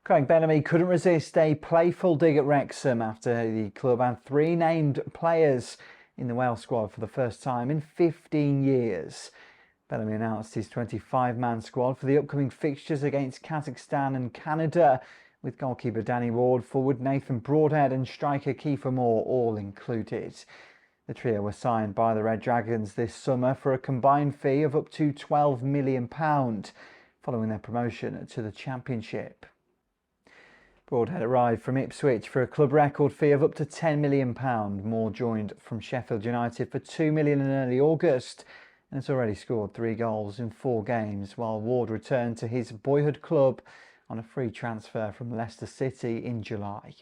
Craig Bellamy couldn't resist a playful dig at Wrexham after the club had 3 named players in the Welsh squad for the first time in 15 years. Bellamy announced his 25-man squad for the upcoming fixtures against Kazakhstan and Canada, with goalkeeper Danny Ward, forward Nathan Broadhead and striker Kieffer Moore all included. The trio were signed by the Red Dragons this summer for a combined fee of up to £12 million, following their promotion to the Championship. Broadhead arrived from Ipswich for a club record fee of up to £10 million. Moore joined from Sheffield United for £2 million in early August and has already scored 3 goals in 4 games, while Ward returned to his boyhood club on a free transfer from Leicester City in July.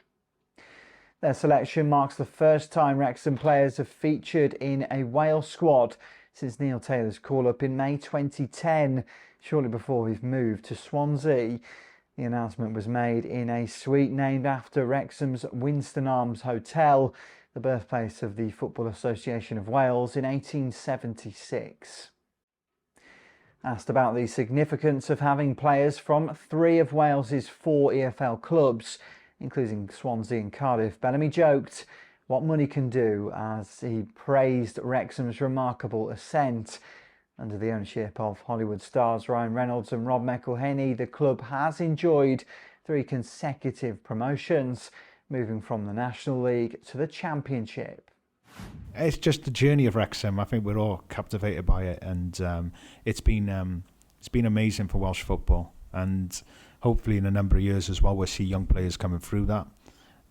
Their selection marks the first time Wrexham players have featured in a Wales squad since Neil Taylor's call-up in May 2010, shortly before his move to Swansea. The announcement was made in a suite named after Wrexham's Winston Arms Hotel, the birthplace of the Football Association of Wales, in 1876. Asked about the significance of having players from 3 of Wales's 4 EFL clubs, including Swansea and Cardiff, Bellamy joked what money can do as he praised Wrexham's remarkable ascent. Under the ownership of Hollywood stars Ryan Reynolds and Rob McElhenney, the club has enjoyed 3 consecutive promotions, moving from the National League to the Championship. It's just the journey of Wrexham. I think we're all captivated by it, and it's been amazing for Welsh football. And hopefully, in a number of years as well, we'll see young players coming through that.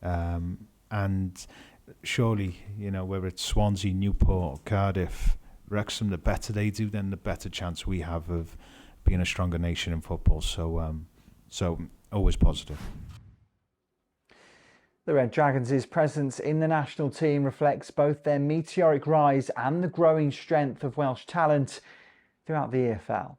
And surely, whether it's Swansea, Newport, Cardiff, Wrexham, the better they do, then the better chance we have of being a stronger nation in football. So always positive. The Red Dragons' presence in the national team reflects both their meteoric rise and the growing strength of Welsh talent throughout the EFL.